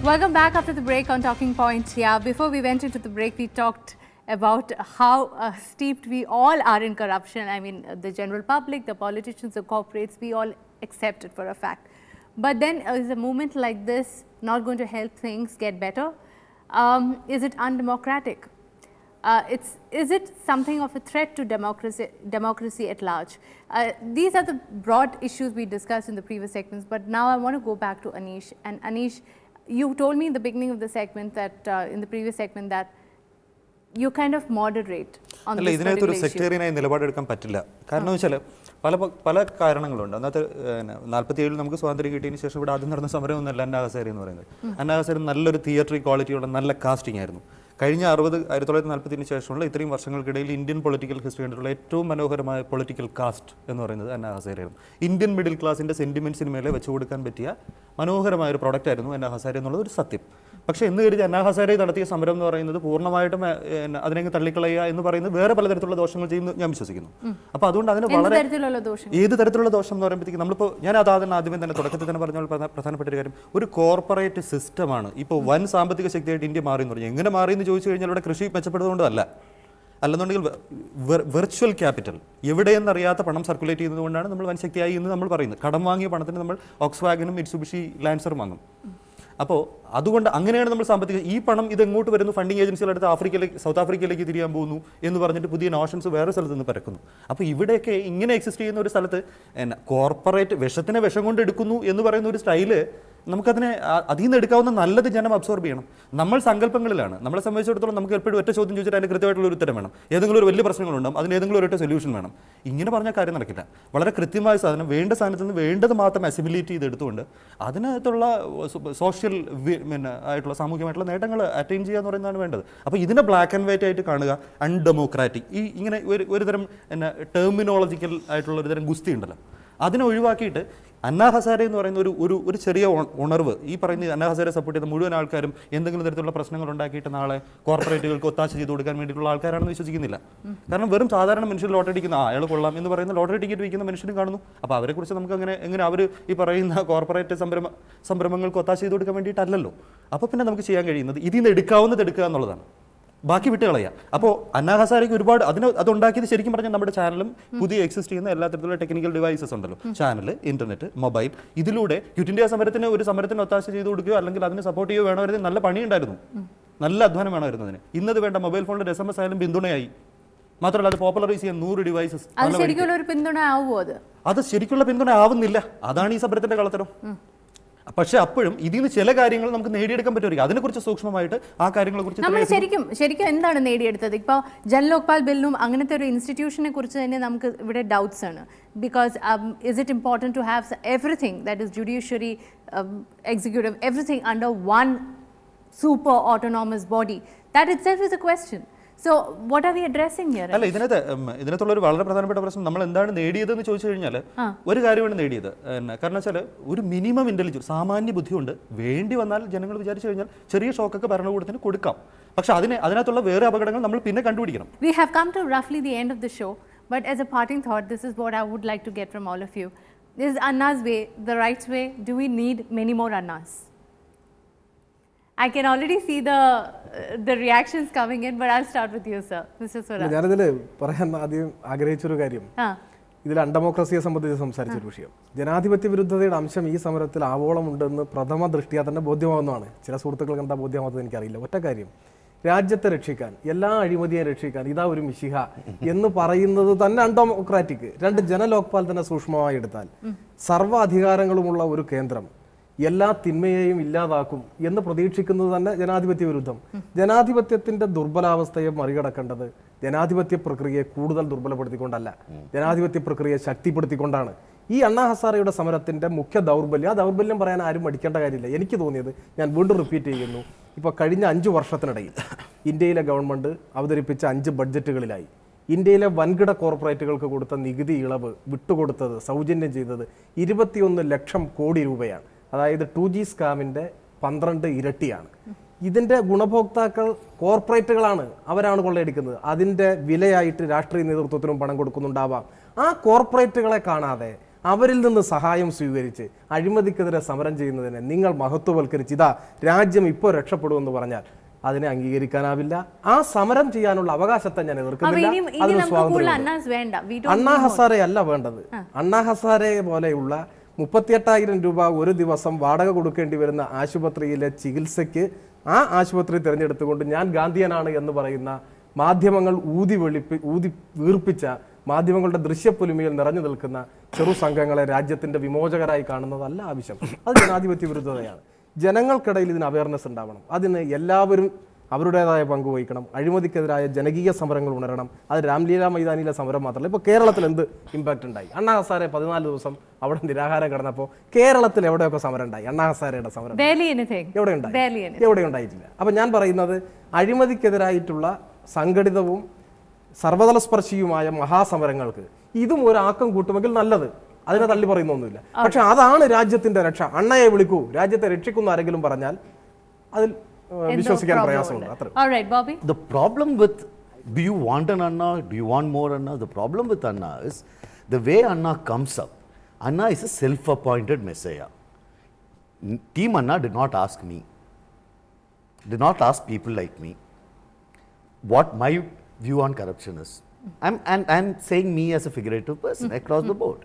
Welcome back after the break on Talking Point. Yeah, before we went into the break, we talked about how steeped we all are in corruption. I mean, the general public, the politicians, the corporates, we all accept it for a fact. But then is a movement like this not going to help things get better? Is it undemocratic? Is it something of a threat to democracy at large? These are the broad issues we discussed in the previous segments, but now I want to go back to Anish. And Anish, you told me in the beginning of the segment that, in the previous segment, that you kind of moderate on this particular issue. സെക്ടേറിയനായി നിലപാടെടുക്കാൻ പറ്റില്ല. കാരണം വെച്ചാൽ പല കാരണങ്ങളുണ്ട്. അന്നത്തെ 47 നമുക്ക് സ്വാതന്ത്ര്യം കിട്ടിയതിന് ശേഷം ഇവിടെ ആദ്യം നടന്ന സമരമൊന്നുമല്ല അന്നാ ഹസാരെ എന്ന് പറയുന്നത്. അന്നാ ഹസാരെ നല്ലൊരു തിയേറ്ററി ക്വാളിറ്റിയുള്ള നല്ല കാസ്റ്റിംഗ് ആയിരുന്നു. കഴിഞ്ഞ 1940 ശേഷമുള്ള ഇത്രയും വർഷങ്ങൾക്കിടയിൽ ഇന്ത്യൻ പൊളിറ്റിക്കൽ ഹിസ്റ്ററി കണ്ടിട്ടുള്ള ഏറ്റവും മനോഹരമായ പൊളിറ്റിക്കൽ കാസ്റ്റ് എന്ന് പറയുന്നത് അന്നാ ഹസാരെയായിരുന്നു. ഇന്ത്യൻ മിഡിൽ ക്ലാസിൻ്റെ സെൻറ്റിമെൻറ്റ്സിന് മേലെ വെച്ചു കൊടുക്കാൻ പറ്റിയ മനോഹരമായ ഒരു പ്രൊഡക്റ്റ് ആയിരുന്നു അന്നാ ഹസാരെ എന്നുള്ളത് ഒരു സത്യം. പക്ഷേ എന്ന് കരുതി അന്നാ ഹസാരെ നടത്തിയ സമരം എന്ന് പറയുന്നത് പൂർണ്ണമായിട്ടും അതിനെ തള്ളിക്കളയുക എന്ന് പറയുന്നത് വേറെ പലതരത്തിലുള്ള ദോഷങ്ങൾ ചെയ്യുന്നു ഞാൻ വിശ്വസിക്കുന്നു. അപ്പോൾ അതുകൊണ്ട് അതിന് വളരെ ഏത് തരത്തിലുള്ള ദോഷം എന്ന് പറയുമ്പോഴത്തേക്ക് നമ്മളിപ്പോൾ ഞാൻ ആദ്യമേ തന്നെ തുടക്കത്തിൽ തന്നെ പറഞ്ഞ പ്രധാനപ്പെട്ട ഒരു കാര്യം ഒരു കോർപ്പറേറ്റ് സിസ്റ്റമാണ്. ഇപ്പോൾ വൻ സാമ്പത്തിക ശക്തിയായിട്ട് ഇന്ത്യ മാറി എന്ന് പറഞ്ഞു. എങ്ങനെ മാറി എന്ന് ചോദിച്ചു കഴിഞ്ഞാൽ ഇവിടെ കൃഷി മെച്ചപ്പെടുന്നതുകൊണ്ടല്ല, അല്ലെന്നുണ്ടെങ്കിൽ വെർച്വൽ ക്യാപിറ്റൽ എവിടെയെന്നറിയാത്ത പണം സർക്കുലേറ്റ് ചെയ്യുന്നതുകൊണ്ടാണ് നമ്മൾ വൻ ശക്തിയായി എന്ന് നമ്മൾ പറയുന്നത്. കടം വാങ്ങിയ പണത്തിന് നമ്മൾ ഓക്സ്വാഗനും മിറ്റ്സുബിഷി ലാൻസറും വാങ്ങും. അപ്പോൾ അതുകൊണ്ട് അങ്ങനെയാണ് നമ്മൾ സാമ്പത്തിക ഈ പണം ഇതെങ്ങോട്ട് വരുന്നു, ഫണ്ടിങ് ഏജൻസികളെടുത്ത് സൗത്ത് ആഫ്രിക്കയിലേക്ക് തിരിയാൻ പോകുന്നു എന്ന് പറഞ്ഞിട്ട് പുതിയ നോഷൻസ് വേറെ സ്ഥലത്ത് നിന്ന് പരക്കുന്നു. അപ്പോൾ ഇവിടെയൊക്കെ ഇങ്ങനെ എക്സിസ്റ്റ് ചെയ്യുന്ന ഒരു സ്ഥലത്ത് കോർപ്പറേറ്റ് വിഷത്തിനെ വിഷം കൊണ്ട് എടുക്കുന്നു എന്ന് പറയുന്ന ഒരു സ്റ്റൈല് നമുക്കതിനെ അതിൽ നിന്ന് എടുക്കാവുന്ന നല്ലത് ജനം അബ്സോർബ് ചെയ്യണം. നമ്മൾ സങ്കല്പങ്ങളിലാണ്. നമ്മളെ സംബന്ധിച്ചിടത്തോളം നമുക്ക് എപ്പോഴും ഒറ്റ ചോദ്യം ചോദിച്ചിട്ട് അതിന് കൃത്യമായിട്ടുള്ള ഒരു ഉത്തരം വേണം. ഏതെങ്കിലും ഒരു വലിയ പ്രശ്നങ്ങളുണ്ടാകും, അതിന് ഏതെങ്കിലും ഒരു സൊല്യൂഷൻ വേണം. ഇങ്ങനെ പറഞ്ഞാൽ കാര്യം നടക്കില്ല. വളരെ കൃത്യമായ സാധനം വേണ്ട സാധനത്തിൽ നിന്ന് വേണ്ടത് മാത്രം അസിമിലേറ്റ് ചെയ്തെടുത്തുകൊണ്ട് അതിനകത്തുള്ള സോഷ്യൽ ആയിട്ടുള്ള സാമൂഹികമായിട്ടുള്ള നേട്ടങ്ങൾ അറ്റൈൻ ചെയ്യുക എന്ന് പറയുന്നതാണ് വേണ്ടത്. അപ്പോൾ ഇതിനെ ബ്ലാക്ക് ആൻഡ് വൈറ്റ് ആയിട്ട് കാണുക അൺഡെമോക്രാറ്റിക് ഈ ഇങ്ങനെ ഒരുതരം ടെർമിനോളജിക്കൽ ആയിട്ടുള്ള ഒരുതരം ഗുസ്തി ഉണ്ടല്ലോ, അതിനെ ഒഴിവാക്കിയിട്ട് അന്നാ ഹസാരെ എന്ന് പറയുന്ന ഒരു ചെറിയ ഉണർവ് ഈ പറയുന്ന അന്നാ ഹസാരെ സപ്പോർട്ട് ചെയ്ത മുഴുവൻ ആൾക്കാരും എന്തെങ്കിലും തരത്തിലുള്ള പ്രശ്നങ്ങൾ ഉണ്ടാക്കിയിട്ട് നാളെ കോർപ്പറേറ്റുകൾക്ക് ഒത്താശ ചെയ്ത് കൊടുക്കാൻ വേണ്ടിയിട്ടുള്ള ആൾക്കാരാണെന്ന് വിശ്വസിക്കുന്നില്ല. കാരണം വെറും സാധാരണ മനുഷ്യർ ലോട്ടറി അടിക്കുന്ന അയാൾ കൊള്ളാം എന്ന് പറയുന്ന ലോട്ടറി ടിക്കറ്റ് വിൽക്കുന്ന മനുഷ്യരും കാണുന്നു. അപ്പോൾ അവരെക്കുറിച്ച് നമുക്ക് എങ്ങനെ അവർ ഈ പറയുന്ന കോർപ്പറേറ്റ് സംരംഭങ്ങൾക്ക് ഒത്താശ ചെയ്ത് കൊടുക്കാൻ വേണ്ടിയിട്ടല്ലല്ലോ. അപ്പോൾ പിന്നെ നമുക്ക് ചെയ്യാൻ കഴിയുന്നത് ഇതിൽ നിന്ന് എടുക്കാവുന്നത് എടുക്കുക എന്നുള്ളതാണ്, ബാക്കി വിട്ട് കളയുക. അപ്പോൾ അന്നാ ഹസാരയ്ക്ക് ഒരുപാട് അതുണ്ടാക്കിയത് ശരിക്കും പറഞ്ഞാൽ നമ്മുടെ ചാനലും പുതിയ എക്സിസ്റ്റ് ചെയ്യുന്ന എല്ലാ തരത്തിലുള്ള ടെക്നിക്കൽ ഡിവൈസസ് ഉണ്ടല്ലോ, ചാനൽ, ഇന്റർനെറ്റ്, മൊബൈൽ, ഇതിലൂടെ ക്വിറ്റ് ഇന്ത്യ സമരത്തിന് ഒത്താശ ചെയ്ത് കൊടുക്കുകയോ അല്ലെങ്കിൽ അതിനെ സപ്പോർട്ട് ചെയ്യുകയോ വേണമായിരുന്നു. നല്ല പണിയുണ്ടായിരുന്നു, നല്ല അധ്വാനം വേണമായിരുന്നതിന്. ഇന്നത് വേണ്ട മൊബൈൽ ഫോണിന്റെ SMS ആയാലും പിന്തുണയായി. മാത്രമല്ല അത് പോപ്പുലറൈസ് ചെയ്യാൻ 100 ഡിവൈസസ്. അത് ശരിക്കുള്ള പിന്തുണ ആവുന്നില്ല. അതാണ് ഈ സമരത്തിന്റെ കളത്തരം. പക്ഷെ അപ്പോഴും ഇതിൽ നിന്ന് ചില കാര്യങ്ങൾ നമുക്ക് നേടിയെടുക്കാൻ പറ്റുമായിരിക്കും. അതിനെക്കുറിച്ച് സൂക്ഷ്മമായിട്ട് ആ കാര്യങ്ങളെ കുറിച്ച് നമ്മൾ ശരിക്കും എന്താണ് നേടിയെടുത്തത്? ഇപ്പോൾ ജൻലോക്പാൽ ബില്ലും അങ്ങനത്തെ ഒരു ഇൻസ്റ്റിറ്റ്യൂഷനെ കുറിച്ച് തന്നെ നമുക്ക് ഇവിടെ ഡൗട്ട്സ് ആണ്. Because is it important to have everything that is judiciary, executive, everything under one super autonomous body? That itself is a question. So what are we addressing here? അല്ല, ഇതിനകത്തുള്ള ഒരു വളരെ പ്രധാനപ്പെട്ട പ്രശ്നം നമ്മൾ എന്താണ് നേടിയതെന്ന് ചോദിച്ചു കഴിഞ്ഞാൽ ഒരു കാര്യമാണ് നേടിയത്. കാരണം വെച്ചാൽ ഒരു മിനിമം ഇന്റലിജൻസ്, സാമാന്യ ബുദ്ധിയുണ്ട്. വേണ്ടി വന്നാൽ ജനങ്ങൾ വിചാരിച്ചു കഴിഞ്ഞാൽ ചെറിയ ഷോക്കൊക്കെ ഭരണകൂടത്തിന് കൊടുക്കാം. പക്ഷെ അതിനകത്തുള്ള വേറെ അപകടങ്ങൾ നമ്മൾ പിന്നെ കണ്ടുപിടിക്കണം. We have come to roughly the end of the show, but as a parting thought, this is what I would like to get from all of you. Is Anna's way the right way? Do we need many more Annas? I can already see the reactions coming in, but I'll start with you, sir. Mr. Swaraj. ഞാനിതിൽ പറയാൻ ആദ്യം ആഗ്രഹിച്ചൊരു കാര്യം, ഇതിൽ അൺഡെമോക്രസിയെ സംബന്ധിച്ച് സംസാരിച്ചൊരു വിഷയം. ജനാധിപത്യ വിരുദ്ധതയുടെ അംശം ഈ സമരത്തിൽ ആവോളം ഉണ്ടെന്ന് പ്രഥമ ദൃഷ്ടിയാ തന്നെ ബോധ്യമാവുന്നതാണ്. ചില സുഹൃത്തുക്കൾക്ക് എന്താ ബോധ്യമാവുന്നത് എനിക്കറിയില്ല. ഒറ്റ കാര്യം, രാജ്യത്തെ രക്ഷിക്കാൻ, എല്ലാ അഴിമതിയെ രക്ഷിക്കാൻ ഇതാ ഒരു മിശിഹ എന്ന് പറയുന്നത് തന്നെ അൺഡെമോക്രാറ്റിക്. രണ്ട് ജനലോക്പാൽ തന്നെ സൂക്ഷ്മമായി എടുത്താൽ സർവ്വ അധികാരങ്ങളുമുള്ള ഒരു കേന്ദ്രം എല്ലാ തിന്മയെയും ഇല്ലാതാക്കും എന്ന് പ്രതീക്ഷിക്കുന്നത് തന്നെ ജനാധിപത്യ വിരുദ്ധം. ജനാധിപത്യത്തിന്റെ ദുർബലാവസ്ഥയെ മറികടക്കേണ്ടത് ജനാധിപത്യ പ്രക്രിയയെ കൂടുതൽ ദുർബലപ്പെടുത്തിക്കൊണ്ടല്ല, ജനാധിപത്യ പ്രക്രിയയെ ശക്തിപ്പെടുത്തിക്കൊണ്ടാണ്. ഈ അണ്ണാ ഹസാരയുടെ സമരത്തിന്റെ മുഖ്യ ദൗർബല്യം, ആ ദൗർബല്യം പറയാൻ ആരും മടിക്കേണ്ട കാര്യമില്ല. എനിക്ക് തോന്നിയത്, ഞാൻ വീണ്ടും റിപ്പീറ്റ് ചെയ്യുന്നു, ഇപ്പോൾ കഴിഞ്ഞ 5 വർഷത്തിനിടയിൽ ഇന്ത്യയിലെ ഗവൺമെന്റ് അവതരിപ്പിച്ച 5 ബഡ്ജറ്റുകളിലായി ഇന്ത്യയിലെ വൻകിട കോർപ്പറേറ്റുകൾക്ക് കൊടുത്ത നികുതി ഇളവ് വിട്ടുകൊടുത്തത്, സൗജന്യം ചെയ്തത് 21 ലക്ഷം കോടി രൂപയാണ്. അതായത് 2G സ്കാമിൻ്റെ 12 ഇരട്ടിയാണ്. ഇതിൻ്റെ ഗുണഭോക്താക്കൾ കോർപ്പറേറ്റുകളാണ്, അവരാണ് കൊള്ളയടിക്കുന്നത്. അതിൻ്റെ വിലയായിട്ട് രാഷ്ട്രീയ നേതൃത്വത്തിനും പണം കൊടുക്കുന്നുണ്ടാവാം. ആ കോർപ്പറേറ്റുകളെ കാണാതെ, അവരിൽ നിന്ന് സഹായം സ്വീകരിച്ച് അഴിമതിക്കെതിരെ സമരം ചെയ്യുന്നതിനെ നിങ്ങൾ മഹത്വവൽക്കരിച്ച് ഇതാ രാജ്യം ഇപ്പോൾ രക്ഷപ്പെടുമെന്ന് പറഞ്ഞാൽ അതിനെ അംഗീകരിക്കാനാവില്ല. ആ സമരം ചെയ്യാനുള്ള അവകാശത്തെ ഞാൻ എതിർക്കുന്നില്ല. അതിന് സ്വാതന്ത്ര്യം. അണ്ണാ ഹസാരെ അല്ല വേണ്ടത്. അണ്ണാ ഹസാരെ പോലെയുള്ള 38,000 രൂപ ഒരു ദിവസം വാടക കൊടുക്കേണ്ടി വരുന്ന ആശുപത്രിയിലെ ചികിത്സയ്ക്ക് ആ ആശുപത്രി തിരഞ്ഞെടുത്തുകൊണ്ട് ഞാൻ ഗാന്ധിയനാണ് എന്ന് പറയുന്ന മാധ്യമങ്ങൾ ഊതി വീർപ്പിച്ച മാധ്യമങ്ങളുടെ ദൃശ്യപ്പൊലിമയിൽ നിറഞ്ഞു നിൽക്കുന്ന ചെറു സംഘങ്ങളെ രാജ്യത്തിന്റെ വിമോചകരായി കാണുന്നതല്ല ആവശ്യം. അത് ജനാധിപത്യ വിരുദ്ധതയാണ്. ജനങ്ങൾക്കിടയിൽ ഇതിന് അവയർനെസ് ഉണ്ടാവണം. അതിന് എല്ലാവരും അവരുടേതായ പങ്ക് വഹിക്കണം. അഴിമതിക്കെതിരായ ജനകീയ സമരങ്ങൾ ഉണരണം. അത് രാംലീല മൈതാനിയിലെ സമരം മാത്രമല്ല. ഇപ്പോൾ കേരളത്തിൽ എന്ത് ഇമ്പാക്റ്റ് ഉണ്ടായി? അണ്ണാ ഹസാരെ 14 ദിവസം അവിടെ നിരാഹാരം കിടന്നപ്പോൾ കേരളത്തിൽ എവിടെയൊക്കെ സമരം ഉണ്ടായി? അണ്ണാ ഹസാരയുടെ സമരം എവിടെ ഉണ്ടായിട്ടില്ല. അപ്പം ഞാൻ പറയുന്നത് അഴിമതിക്കെതിരായിട്ടുള്ള സംഘടിതവും സർവതലസ്പർശിയുമായ മഹാസമരങ്ങൾക്ക് ഇതും ഒരു ആക്കം കൂട്ടുമെങ്കിൽ നല്ലത്. അതിനെ തള്ളി പറയുന്നൊന്നുമില്ല. പക്ഷെ അതാണ് രാജ്യത്തിന്റെ രക്ഷ. അണ്ണയെ വിളിക്കൂ, രാജ്യത്തെ രക്ഷിക്കുന്ന ആരെങ്കിലും പറഞ്ഞാൽ അതിൽ വിശ്വസിക്കാൻ പ്രയാസമുണ്ട്. The problem with, do you want an Anna, do you want more Anna? The problem with Anna is the way Anna comes up. Anna is a self-appointed messiah. Team Anna did not ask me, did not ask people like me what my view on corruption is. I'm saying me as a figurative person across the board.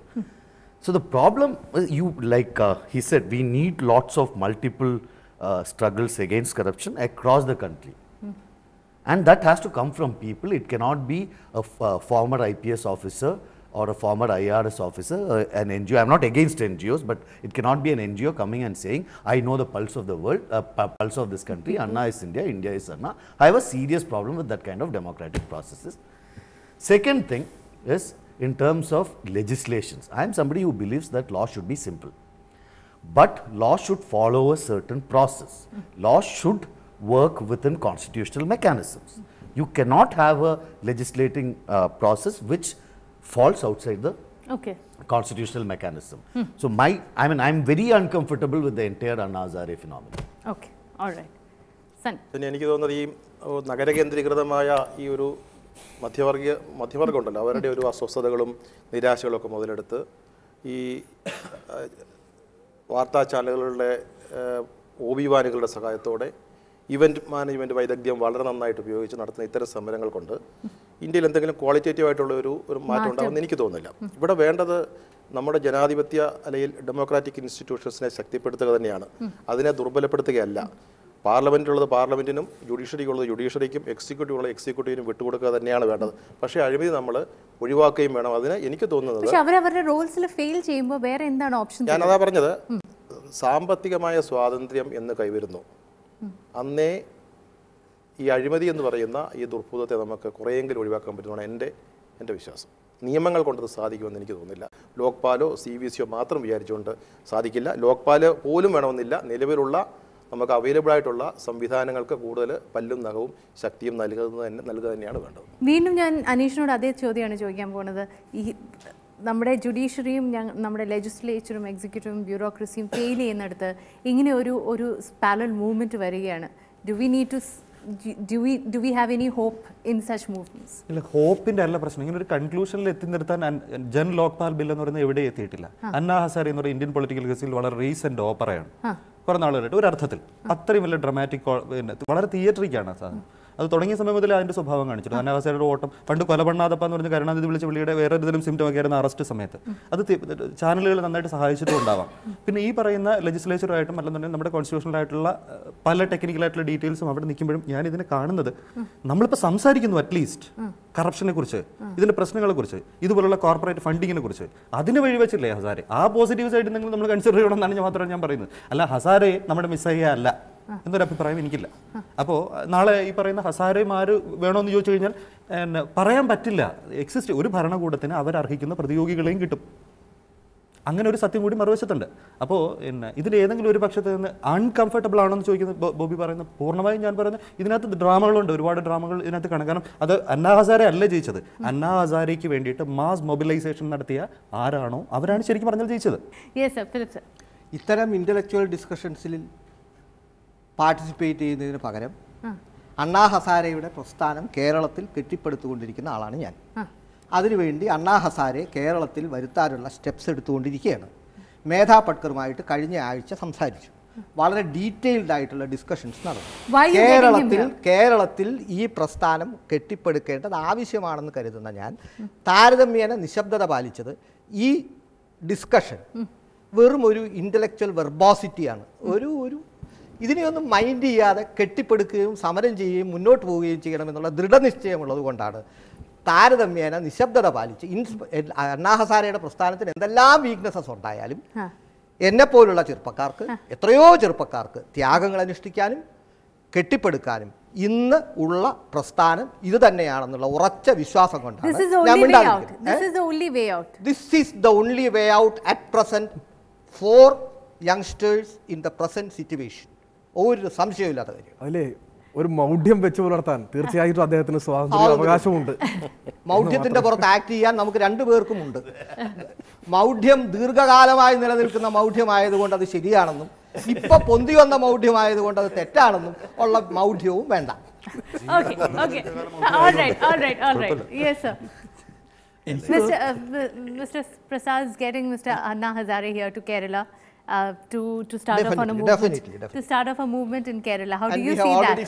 So the problem is, you like he said, we need lots of multiple struggles against corruption across the country. And that has to come from people. It cannot be a former IPS officer or a former IRS officer, an NGO. I'm not against NGOs, but it cannot be an NGO coming and saying, I know the pulse of the world, pulse of this country. Anna is India, India is Anna. I have a serious problem with that kind of democratic processes. Second thing is, in terms of legislations, I am somebody who believes that law should be simple. But law should follow a certain process. Law should work within constitutional mechanisms. You cannot have a legislating process which falls outside the constitutional mechanism. So I'm very uncomfortable with the entire Anna Hazare phenomenon. Okay, all right. Son. എനിക്ക് തോന്നുന്നത് ഈ നഗരകേന്ദ്രീകൃതമായ ഈ ഒരു മധ്യവർഗം ഉണ്ടല്ലോ, അവരുടെ ഒരു അസ്വസ്ഥതകളും നിരാശകളൊക്കെ മുതലെടുത്ത് ഈ വാർത്താ ചാനലുകളുടെ ഓബിവാനുകളുടെ സഹായത്തോടെ ഇവൻറ്റ് മാനേജ്മെൻറ്റ് വൈദഗ്ധ്യം വളരെ നന്നായിട്ട് ഉപയോഗിച്ച് നടത്തുന്ന ഇത്തരം സമരങ്ങൾ കൊണ്ട് ഇന്ത്യയിൽ എന്തെങ്കിലും ക്വാളിറ്റേറ്റീവ് ആയിട്ടുള്ള ഒരു മാറ്റം ഉണ്ടാകുമെന്ന് എനിക്ക് തോന്നുന്നില്ല. ഇവിടെ വേണ്ടത് നമ്മുടെ ജനാധിപത്യ അല്ലെങ്കിൽ ഡെമോക്രാറ്റിക് ഇൻസ്റ്റിറ്റ്യൂഷൻസിനെ ശക്തിപ്പെടുത്തുക തന്നെയാണ്, അതിനെ ദുർബലപ്പെടുത്തുകയല്ല. പാർലമെൻറ്റിലുള്ളത് പാർലമെൻറ്റിനും ജുഡീഷ്യറിക്കുള്ളത് ജുഡീഷ്യറിക്കും എക്സിക്യൂട്ടീവുള്ളത് എക്സിക്യൂട്ടീവിനും വിട്ടുകൊടുക്കുക തന്നെയാണ് വേണ്ടത്. പക്ഷേ അഴിമതി നമ്മൾ ഒഴിവാക്കുകയും വേണം. അതിന് എനിക്ക് തോന്നുന്നത് ഞാനതാ പറഞ്ഞത്, സാമ്പത്തികമായ സ്വാതന്ത്ര്യം എന്ന് കൈവരുന്നു അന്നേ ഈ അഴിമതി എന്ന് പറയുന്ന ഈ ദുർഭൂതത്തെ നമുക്ക് കുറേയെങ്കിലും ഒഴിവാക്കാൻ പറ്റുന്നതാണ് എൻ്റെ വിശ്വാസം. നിയമങ്ങൾ കൊണ്ടത് സാധിക്കുമെന്ന് എനിക്ക് തോന്നുന്നില്ല. ലോക്പാലോ CVCയോ മാത്രം വിചാരിച്ചുകൊണ്ട് സാധിക്കില്ല. ലോക്പാല് പോലും വേണമെന്നില്ല. നിലവിലുള്ള നമുക്ക് അവൈലബിൾ ആയിട്ടുള്ള സംവിധാനങ്ങൾക്ക് കൂടുതൽ പല്ലും നഖവും ശക്തിയും നൽകുക തന്നെയാണ് വേണ്ടത്. വീണ്ടും ഞാൻ അനീഷിനോട് അതേ ചോദ്യമാണ് ചോദിക്കാൻ പോകുന്നത്. ഈ നമ്മുടെ ജുഡീഷ്യറിയും നമ്മുടെ ലെജിസ്ലേച്ചറും എക്സിക്യൂട്ടീവും ബ്യൂറോക്രസിയും ഫെയിൽ ചെയ്യുന്നിടത്ത് ഇങ്ങനെ ഒരു പാരലൽ മൂവ്മെന്റ് വരികയാണ്. Do we have any hope in such movements? ഇല്ല, ഹോപ്പിന്റെ അല്ല പ്രശ്നം. ഇങ്ങനെ ഒരു കൺക്ലൂഷനിൽ എത്തി നിർത്താൻ ജൻ ലോക്പാൽ ബിൽ എന്ന് പറയുന്നത് എവിടെ എത്തിയിട്ടില്ല. അന്നാ ഹസാരെ എന്ന് പറയുന്ന ഇന്ത്യൻ പൊളിറ്റിക്കൽ ഹിസ്റ്ററിയിൽ വളരെ റീസെന്റ് ഓപ്പറയാണ്. കുറെ നാളുകളായിട്ട് ഒരു അർത്ഥത്തിൽ അത്രയും വലിയ ഡ്രമാറ്റിക്, വളരെ തിയേറ്ററിക്കാണ് ആ സാധനം. അത് തുടങ്ങിയ സമയം മുതൽ അതിന്റെ സ്വഭാവം കാണിച്ചിട്ടുണ്ട്. അന്നാ ഹസാരയുടെ ഓട്ടം പണ്ട് കൊലപണ്ണാതപ്പ എന്ന് പറഞ്ഞ കരുണാനിധി വിളിച്ച പുള്ളിയുടെ വേറെ ഏതെങ്കിലും സിംറ്റം ഒക്കെ ആയിരുന്നു അറസ്റ്റ് സമയത്ത്. അത് ചാനലുകൾ നന്നായിട്ട് സഹായിച്ചിട്ടും ഉണ്ടാവാം. പിന്നെ ഈ പറയുന്ന ലെജിസ്ലേച്ചറുമായിട്ടും അല്ലെന്നുണ്ടെങ്കിൽ നമ്മുടെ കോൺസ്റ്റിറ്റ്യൂഷണലായിട്ടുള്ള പല ടെക്നിക്കലായിട്ടുള്ള ഡീറ്റെയിൽസും അവിടെ നിൽക്കുമ്പോഴും ഞാൻ ഇതിനെ കാണുന്നത്, നമ്മളിപ്പോൾ സംസാരിക്കുന്നു അറ്റ്ലീസ്റ്റ് കറപ്ഷനെ കുറിച്ച്, ഇതിന്റെ പ്രശ്നങ്ങളെ കുറിച്ച്, ഇതുപോലുള്ള കോർപ്പറേറ്റ് ഫണ്ടിങ്ങിനെ കുറിച്ച്, അതിന് വഴി വെച്ചില്ലേ ഹസാരെ. ആ പോസിറ്റീവ് സൈഡ് നിങ്ങൾ നമ്മൾ കൺസിഡർ ചെയ്യണമെന്നാണ് മാത്രമേ ഞാൻ പറയുന്നത്. അല്ല, ഹസാരെ നമ്മുടെ മിസ്സയ്യ അല്ല എന്നൊരു അഭിപ്രായം എനിക്കില്ല. അപ്പോൾ നാളെ ഈ പറയുന്ന ഹസാരെമാർ വേണമെന്ന് ചോദിച്ചു കഴിഞ്ഞാൽ പറയാൻ പറ്റില്ല. ഒരു ഭരണകൂടത്തിന് അവരർഹിക്കുന്ന പ്രതിയോഗികളെയും കിട്ടും. അങ്ങനെ ഒരു സത്യം കൂടി മറുവശത്തുണ്ട്. അപ്പോൾ ഇതിലേതെങ്കിലും ഒരു പക്ഷത്ത് നിന്ന് അൺകംഫർട്ടബിൾ ആണെന്ന് ചോദിക്കുന്നത് ബോബി പറയുന്നത് പൂർണ്ണമായും ഞാൻ പറയുന്നത് ഇതിനകത്ത് ഡ്രാമകളുണ്ട്, ഒരുപാട് ഡ്രാമകൾ ഇതിനകത്ത് കാണാം. കാരണം അത് അന്നാ ഹസാരെ അല്ല ജയിച്ചത്. അന്നാ ഹസാരയ്ക്ക് വേണ്ടിയിട്ട് മാസ് മൊബിലൈസേഷൻ നടത്തിയ ആരാണോ അവരാണ് ശരിക്കും പറഞ്ഞാൽ ജയിച്ചത്. ഇത്തരം ഇന്റലക്ച്വൽ ഡിസ്കഷൻസിൽ പാർട്ടിസിപ്പേറ്റ് ചെയ്യുന്നതിന് പകരം അണ്ണാ ഹസാരയുടെ പ്രസ്ഥാനം കേരളത്തിൽ കെട്ടിപ്പടുത്തുകൊണ്ടിരിക്കുന്ന ആളാണ് ഞാൻ. അതിനുവേണ്ടി അണ്ണാ ഹസാരെ കേരളത്തിൽ വരുത്താനുള്ള സ്റ്റെപ്സ് എടുത്തുകൊണ്ടിരിക്കുകയാണ്. മേധാ പട്കറുമായിട്ട് കഴിഞ്ഞ ആഴ്ച സംസാരിച്ചു. വളരെ ഡീറ്റെയിൽഡ് ആയിട്ടുള്ള ഡിസ്കഷൻസ് നടന്നു. കേരളത്തിൽ ഈ പ്രസ്ഥാനം കെട്ടിപ്പടുക്കേണ്ടത് ആവശ്യമാണെന്ന് കരുതുന്ന ഞാൻ താരതമ്യേന നിശബ്ദത പാലിച്ചത് ഈ ഡിസ്കഷൻ വെറും ഒരു ഇൻ്റലക്ച്വൽ വെർബോസിറ്റിയാണ്. ഒരു ഇതിനെയൊന്നും മൈൻഡ് ചെയ്യാതെ കെട്ടിപ്പടുക്കുകയും സമരം ചെയ്യുകയും മുന്നോട്ട് പോവുകയും ചെയ്യണമെന്നുള്ള ദൃഢനിശ്ചയമുള്ളത് കൊണ്ടാണ് താരതമ്യേന നിശബ്ദത പാലിച്ച് അണ്ണാ ഹസാരയുടെ പ്രസ്ഥാനത്തിന് എന്തെല്ലാം വീക്ക്നെസ്സസ് ഉണ്ടായാലും എന്നെപ്പോലുള്ള ചെറുപ്പക്കാർക്ക്, എത്രയോ ചെറുപ്പക്കാർക്ക് ത്യാഗങ്ങൾ അനുഷ്ഠിക്കാനും കെട്ടിപ്പടുക്കാനും ഇന്ന് ഉള്ള പ്രസ്ഥാനം ഇത് തന്നെയാണെന്നുള്ള ഉറച്ച വിശ്വാസം കൊണ്ടാണ് This is the only way out at present for youngsters in the present situation. ഒരു സംശയമില്ലാത്ത കാര്യം. അതിലെ ഒരു മൗഢ്യം വെച്ച് പുലർത്താൻ തീർച്ചയായിട്ടും അദ്ദേഹത്തിന് സ്വാതന്ത്ര്യ അവകാശമുണ്ട്. മൗഢ്യത്തിന്റെ പുറത്ത് ആക്ട് ചെയ്യാൻ നമുക്ക് രണ്ടുപേർക്കുമുണ്ട്. മൗഢ്യം ദീർഘകാലമായി നിലനിൽക്കുന്ന മൗഢ്യമായതുകൊണ്ട് അത് ശരിയാണെന്നും ഇപ്പൊ പൊന്തി വന്ന മൗഢ്യമായതുകൊണ്ട് അത് തെറ്റാണെന്നും ഉള്ള മൗഢ്യവും വേണ്ട. Mr. Prasad is getting Mr. Anna Hazare here to Kerala. To start off on a movement. Definitely. To start off a movement in Kerala. How do you see that?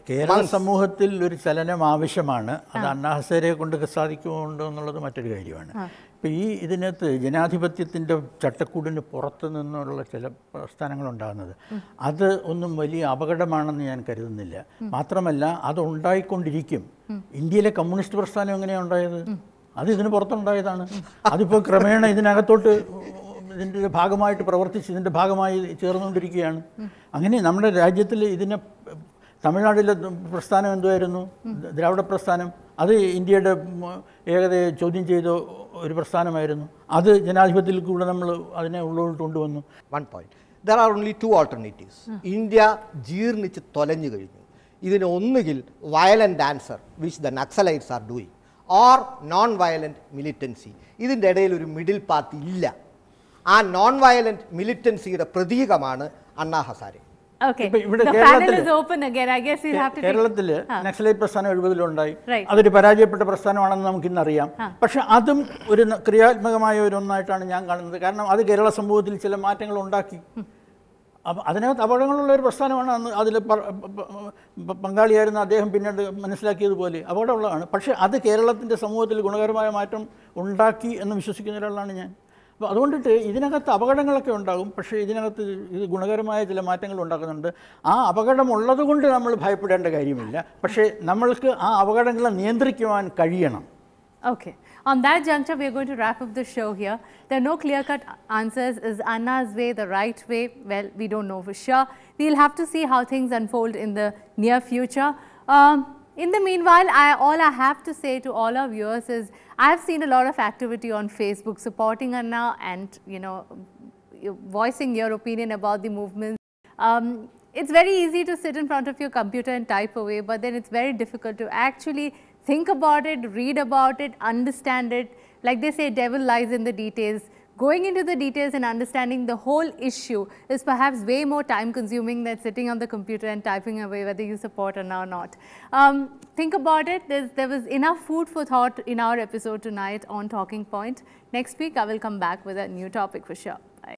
Kerala സമൂഹത്തിൽ ഒരു ചലനം ആവശ്യമാണ്. അത് അണ്ണാ ഹസാരയെ കൊണ്ട് സാധിക്കുന്നുണ്ടോ എന്നുള്ളത് മറ്റൊരു കാര്യമാണ്. ഇപ്പം ഇതിനകത്ത് ജനാധിപത്യത്തിൻ്റെ ചട്ടക്കൂടിന് പുറത്ത് നിന്നുള്ള ചില പ്രസ്ഥാനങ്ങളുണ്ടാകുന്നത് അത് ഒന്നും വലിയ അപകടമാണെന്ന് ഞാൻ കരുതുന്നില്ല. മാത്രമല്ല അത് ഉണ്ടായിക്കൊണ്ടിരിക്കും. ഇന്ത്യയിലെ കമ്മ്യൂണിസ്റ്റ് പ്രസ്ഥാനം എങ്ങനെയാണ് ഉണ്ടായത്? അത് ഇതിന് പുറത്തുണ്ടായതാണ്. അതിപ്പോൾ ക്രമേണ ഇതിനകത്തോട്ട് ഇതിൻ്റെ ഭാഗമായിട്ട് പ്രവർത്തിച്ച് ഇതിൻ്റെ ഭാഗമായി ചേർന്നുകൊണ്ടിരിക്കുകയാണ്. അങ്ങനെ നമ്മുടെ രാജ്യത്തിൽ ഇതിനെ തമിഴ്നാട്ടിലെ പ്രസ്ഥാനം എന്തുമായിരുന്നു? ദ്രാവിഡ പ്രസ്ഥാനം. അത് ഇന്ത്യയുടെ ഏകദേശം ചോദ്യം ചെയ്ത ഒരു പ്രസ്ഥാനമായിരുന്നു. അത് ജനാധിപത്യത്തിൽ കൂടെ നമ്മൾ അതിനെ ഉള്ളോട്ട് കൊണ്ടുവന്നു. One point. There are only two alternatives. India ജീർണിച്ച് തൊലഞ്ഞു കഴിഞ്ഞു. ഇതിന് ഒന്നുകിൽ violent answer which the Naxalites are doing or non violent militancy. ഇതിൻ്റെ ഇടയിൽ ഒരു മിഡിൽ പാത്ത് ഇല്ല. ആ നോൺ വയലന്റ് മിലിറ്റൻസിയുടെ പ്രതീകമാണ് അണ്ണാ ഹസാരെ. കേരളത്തിൽ നക്സലൈറ്റ് പ്രസ്ഥാനം 70-ലുണ്ടായി. അതൊരു പരാജയപ്പെട്ട പ്രസ്ഥാനമാണെന്ന് നമുക്കിന്നറിയാം. പക്ഷെ അതും ഒരു ക്രിയാത്മകമായ ഒരു ഒന്നായിട്ടാണ് ഞാൻ കാണുന്നത്. കാരണം അത് കേരള സമൂഹത്തിൽ ചില മാറ്റങ്ങൾ ഉണ്ടാക്കി. അപ്പം അതിനകത്ത് അപകടങ്ങളുള്ള ഒരു പ്രസ്ഥാനമാണ്. അന്ന് അതിൽ പങ്കാളിയായിരുന്ന അദ്ദേഹം പിന്നീട് മനസ്സിലാക്കിയതുപോലെ അപകടമുള്ളതാണ്. പക്ഷേ അത് കേരളത്തിൻ്റെ സമൂഹത്തിൽ ഗുണകരമായ മാറ്റം ഉണ്ടാക്കി എന്ന് വിശ്വസിക്കുന്ന ഒരാളാണ് ഞാൻ. അപ്പോൾ അതുകൊണ്ടിട്ട് ഇതിനകത്ത് അപകടങ്ങളൊക്കെ ഉണ്ടാകും. പക്ഷേ ഇതിനകത്ത് ഇത് ഗുണകരമായ ചില മാറ്റങ്ങൾ ഉണ്ടാക്കുന്നുണ്ട്. ആ അപകടമുള്ളത് കൊണ്ട് നമ്മൾ ഭയപ്പെടേണ്ട കാര്യമില്ല. പക്ഷേ നമ്മൾക്ക് ആ അപകടങ്ങളെ നിയന്ത്രിക്കുവാൻ കഴിയണം. Okay. On that juncture, we are going to wrap up the show here. There are no clear-cut answers. Is Anna's way the right way? Well, we don't know for sure. We'll have to see how things unfold in the near future. In the meanwhile, all I have to say to all our viewers is I've seen a lot of activity on Facebook supporting Anna and, you know, voicing your opinion about the movement. It's very easy to sit in front of your computer and type away, but then it's very difficult to actually think about it, read about it, understand it. Like they say, devil lies in the details. Going into the details and understanding the whole issue is perhaps way more time consuming than sitting on the computer and typing away whether you support Anna or not. Think about it. There was enough food for thought in our episode tonight on Talking Point. Next week, I will come back with a new topic for sure.